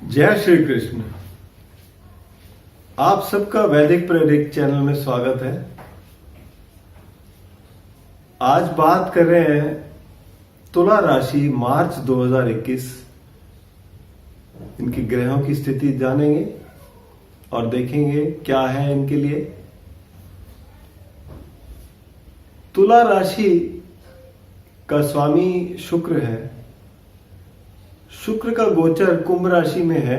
जय श्री कृष्ण। आप सबका वैदिक प्रेरिक चैनल में स्वागत है। आज बात कर रहे हैं तुला राशि मार्च 2021। इनकी ग्रहों की स्थिति जानेंगे और देखेंगे क्या है इनके लिए। तुला राशि का स्वामी शुक्र है। शुक्र का गोचर कुंभ राशि में है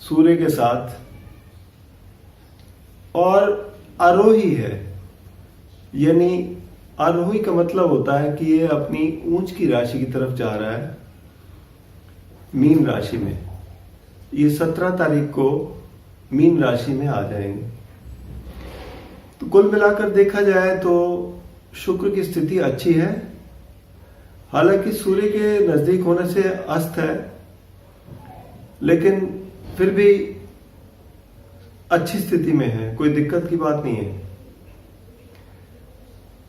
सूर्य के साथ और आरोही है। यानी आरोही का मतलब होता है कि ये अपनी ऊंच की राशि की तरफ जा रहा है, मीन राशि में। ये 17 तारीख को मीन राशि में आ जाएंगे। तो कुल मिलाकर देखा जाए तो शुक्र की स्थिति अच्छी है। हालांकि सूर्य के नजदीक होने से अस्त है, लेकिन फिर भी अच्छी स्थिति में है, कोई दिक्कत की बात नहीं है।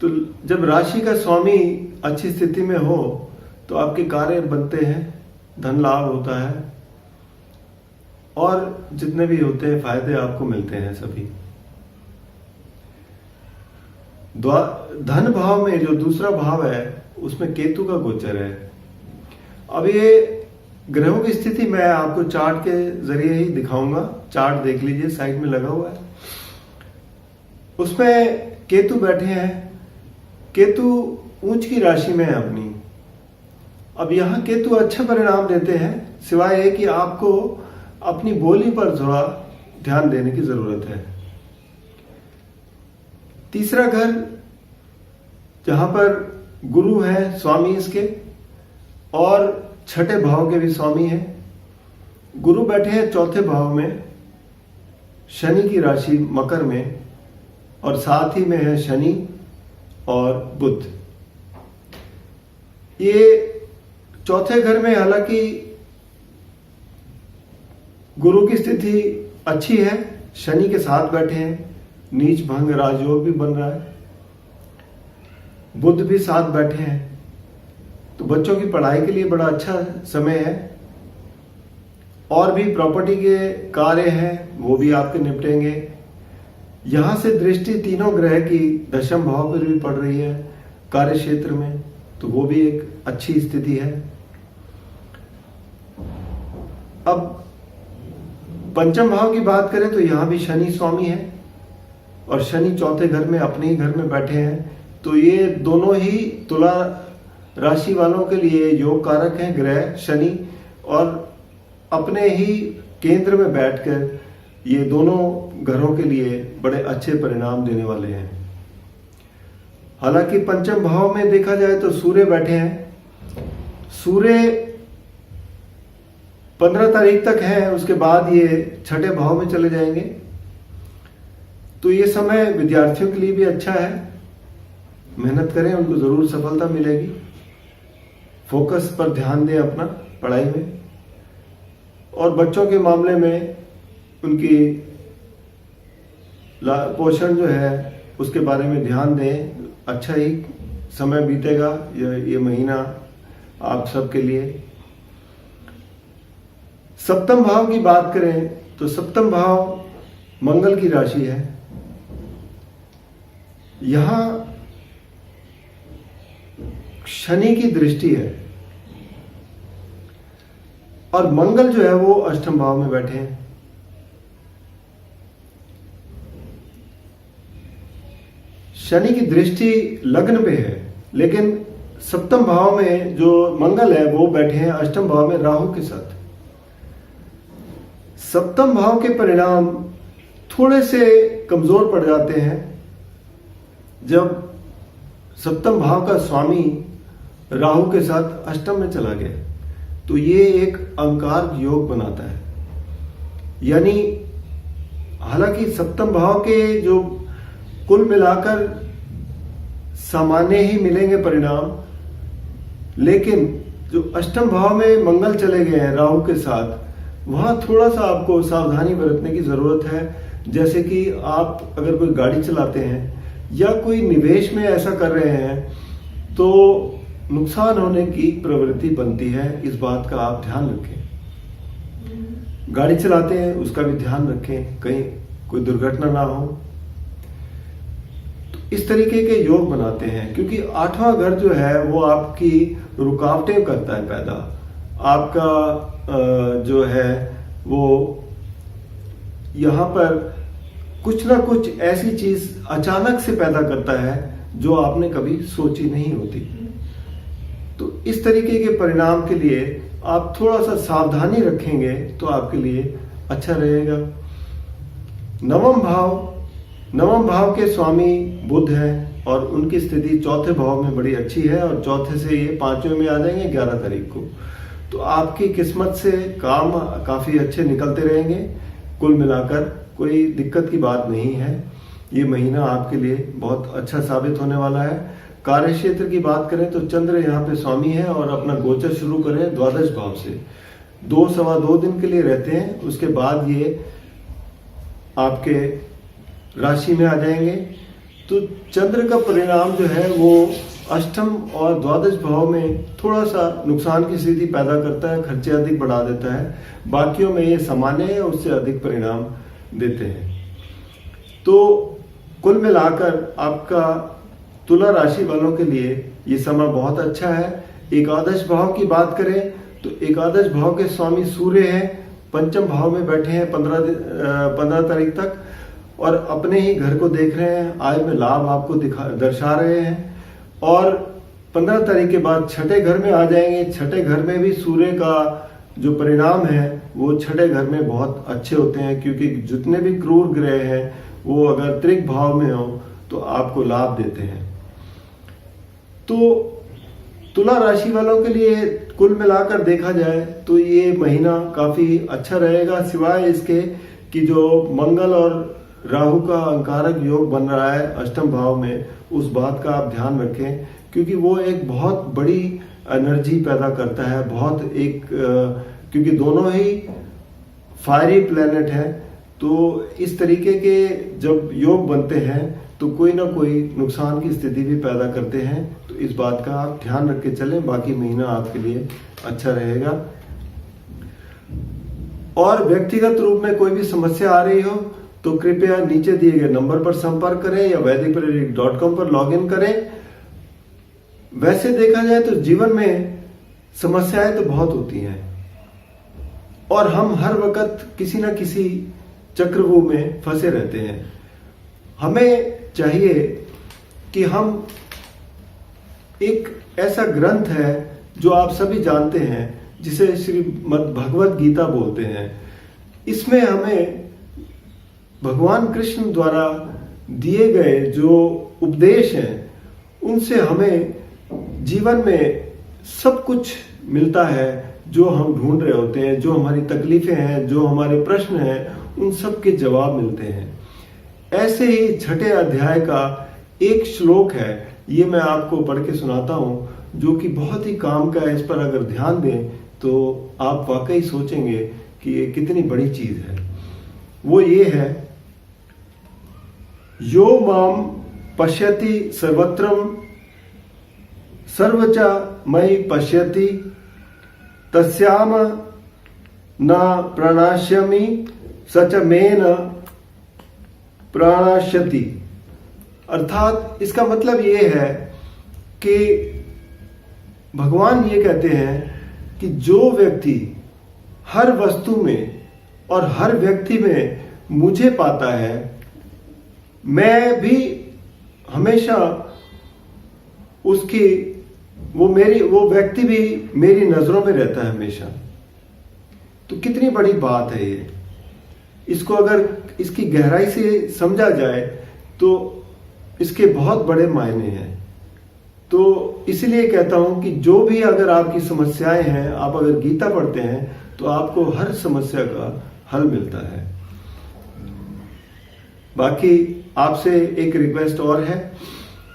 तो जब राशि का स्वामी अच्छी स्थिति में हो तो आपके कार्य बनते हैं, धन लाभ होता है और जितने भी होते हैं फायदे आपको मिलते हैं सभी। धन भाव में जो दूसरा भाव है उसमें केतु का गोचर है। अब ये ग्रहों की स्थिति मैं आपको चार्ट के जरिए ही दिखाऊंगा। चार्ट देख लीजिए, साइड में लगा हुआ है। उसमें केतु बैठे हैं। केतु ऊंच की राशि में है अपनी। अब यहां केतु अच्छा परिणाम देते हैं, सिवाय ये कि आपको अपनी बोली पर थोड़ा ध्यान देने की जरूरत है। तीसरा घर जहां पर गुरु है स्वामी इसके, और छठे भाव के भी स्वामी हैं। गुरु बैठे हैं चौथे भाव में, शनि की राशि मकर में, और साथ ही में है शनि और बुध। ये चौथे घर में हालांकि गुरु की स्थिति अच्छी है, शनि के साथ बैठे हैं, नीच भंग राजयोग भी बन रहा है, बुध भी साथ बैठे हैं। तो बच्चों की पढ़ाई के लिए बड़ा अच्छा समय है। और भी प्रॉपर्टी के कार्य हैं, वो भी आपके निपटेंगे। यहां से दृष्टि तीनों ग्रह की दशम भाव पर भी पड़ रही है कार्य क्षेत्र में, तो वो भी एक अच्छी स्थिति है। अब पंचम भाव की बात करें तो यहां भी शनि स्वामी है और शनि चौथे घर में अपने ही घर में बैठे हैं। तो ये दोनों ही तुला राशि वालों के लिए योग कारक हैं ग्रह शनि, और अपने ही केंद्र में बैठकर ये दोनों घरों के लिए बड़े अच्छे परिणाम देने वाले हैं। हालांकि पंचम भाव में देखा जाए तो सूर्य बैठे हैं। सूर्य 15 तारीख तक है, उसके बाद ये छठे भाव में चले जाएंगे। तो ये समय विद्यार्थियों के लिए भी अच्छा है। मेहनत करें, उनको जरूर सफलता मिलेगी। फोकस पर ध्यान दें अपना पढ़ाई में, और बच्चों के मामले में उनकी पोषण जो है उसके बारे में ध्यान दें। अच्छा ही समय बीतेगा ये महीना आप सबके लिए। सप्तम भाव की बात करें तो सप्तम भाव मंगल की राशि है। यहां शनि की दृष्टि है और मंगल जो है वो अष्टम भाव में बैठे हैं। शनि की दृष्टि लग्न पे है, लेकिन सप्तम भाव में जो मंगल है वो बैठे हैं अष्टम भाव में राहु के साथ। सप्तम भाव के परिणाम थोड़े से कमजोर पड़ जाते हैं जब सप्तम भाव का स्वामी राहु के साथ अष्टम में चला गया। तो ये एक अंगारक योग बनाता है। यानी हालांकि सप्तम भाव के जो कुल मिलाकर सामान्य ही मिलेंगे परिणाम, लेकिन जो अष्टम भाव में मंगल चले गए हैं राहु के साथ, वहां थोड़ा सा आपको सावधानी बरतने की जरूरत है। जैसे कि आप अगर कोई गाड़ी चलाते हैं या कोई निवेश में ऐसा कर रहे हैं तो नुकसान होने की प्रवृत्ति बनती है। इस बात का आप ध्यान रखें। गाड़ी चलाते हैं उसका भी ध्यान रखें, कहीं कोई दुर्घटना ना हो। तो इस तरीके के योग बनाते हैं, क्योंकि 8वां घर जो है वो आपकी रुकावटें करता है पैदा। आपका जो है वो यहाँ पर कुछ ना कुछ ऐसी चीज अचानक से पैदा करता है जो आपने कभी सोची नहीं होती। तो इस तरीके के परिणाम के लिए आप थोड़ा सा सावधानी रखेंगे तो आपके लिए अच्छा रहेगा। नवम भाव के स्वामी बुध है और उनकी स्थिति चौथे भाव में बड़ी अच्छी है और चौथे से ये 5वें में आ जाएंगे 11 तारीख को। तो आपकी किस्मत से काम काफी अच्छे निकलते रहेंगे। कुल मिलाकर कोई दिक्कत की बात नहीं है। ये महीना आपके लिए बहुत अच्छा साबित होने वाला है। कार्य क्षेत्र की बात करें तो चंद्र यहाँ पे स्वामी है और अपना गोचर शुरू करें द्वादश भाव से 2-2.25 दिन के लिए रहते हैं। उसके बाद ये आपके राशि में आ जाएंगे। तो चंद्र का परिणाम जो है वो अष्टम और द्वादश भाव में थोड़ा सा नुकसान की स्थिति पैदा करता है, खर्चे अधिक बढ़ा देता है। बाकियों में ये सामान्य है, उससे अधिक परिणाम देते हैं। तो कुल मिलाकर आपका तुला राशि वालों के लिए ये समय बहुत अच्छा है। एकादश भाव की बात करें तो एकादश भाव के स्वामी सूर्य हैं, पंचम भाव में बैठे हैं 15 तारीख तक और अपने ही घर को देख रहे हैं। आय में लाभ आपको दर्शा रहे हैं और 15 तारीख के बाद छठे घर में आ जाएंगे। छठे घर में भी सूर्य का जो परिणाम है वो छठे घर में बहुत अच्छे होते हैं, क्योंकि जितने भी क्रूर ग्रह हैं वो अगर त्रिक भाव में हो तो आपको लाभ देते हैं। तो तुला राशि वालों के लिए कुल मिलाकर देखा जाए तो ये महीना काफी अच्छा रहेगा, सिवाय इसके कि जो मंगल और राहु का अंगारक योग बन रहा है अष्टम भाव में, उस बात का आप ध्यान रखें, क्योंकि वो एक बहुत बड़ी एनर्जी पैदा करता है। क्योंकि दोनों ही फायरी प्लेनेट हैं, तो इस तरीके के जब योग बनते हैं तो कोई ना कोई नुकसान की स्थिति भी पैदा करते हैं। तो इस बात का आप ध्यान रख के चलें, बाकी महीना आपके लिए अच्छा रहेगा। और व्यक्तिगत रूप में कोई भी समस्या आ रही हो तो कृपया नीचे दिए गए नंबर पर संपर्क करें या वैदिकप्रेरिक.com पर लॉगिन करें। वैसे देखा जाए तो जीवन में समस्याएं तो बहुत होती हैं और हम हर वक्त किसी न किसी चक्रव्यूह में फंसे रहते हैं। हमें चाहिए कि हम एक ऐसा ग्रंथ है जो आप सभी जानते हैं, जिसे श्रीमद् भगवत गीता बोलते हैं। इसमें हमें भगवान कृष्ण द्वारा दिए गए जो उपदेश हैं उनसे हमें जीवन में सब कुछ मिलता है जो हम ढूंढ रहे होते हैं। जो हमारी तकलीफें हैं, जो हमारे प्रश्न हैं, उन सब के जवाब मिलते हैं। ऐसे ही छठे अध्याय का एक श्लोक है, ये मैं आपको पढ़ के सुनाता हूं, जो कि बहुत ही काम का है। इस पर अगर ध्यान दें तो आप वाकई सोचेंगे कि ये कितनी बड़ी चीज है। वो ये है, यो माम पश्यति सर्वत्रम सर्वच मयि पश्यति तस्याम न प्रणाश्यमि सच में न प्रणाश्यति। अर्थात इसका मतलब ये है कि भगवान ये कहते हैं कि जो व्यक्ति हर वस्तु में और हर व्यक्ति में मुझे पाता है, मैं भी हमेशा उसकी वो व्यक्ति भी मेरी नजरों में रहता है हमेशा। तो कितनी बड़ी बात है ये। इसको अगर इसकी गहराई से समझा जाए तो इसके बहुत बड़े मायने हैं। तो इसलिए कहता हूं कि जो भी अगर आपकी समस्याएं हैं, आप अगर गीता पढ़ते हैं तो आपको हर समस्या का हल मिलता है। बाकी आपसे एक रिक्वेस्ट और है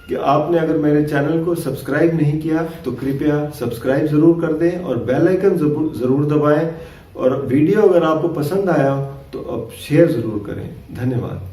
कि आपने अगर मेरे चैनल को सब्सक्राइब नहीं किया तो कृपया सब्सक्राइब जरूर कर दें और बेल आइकन जरूर दबाएं। और वीडियो अगर आपको पसंद आया तो अब शेयर जरूर करें। धन्यवाद।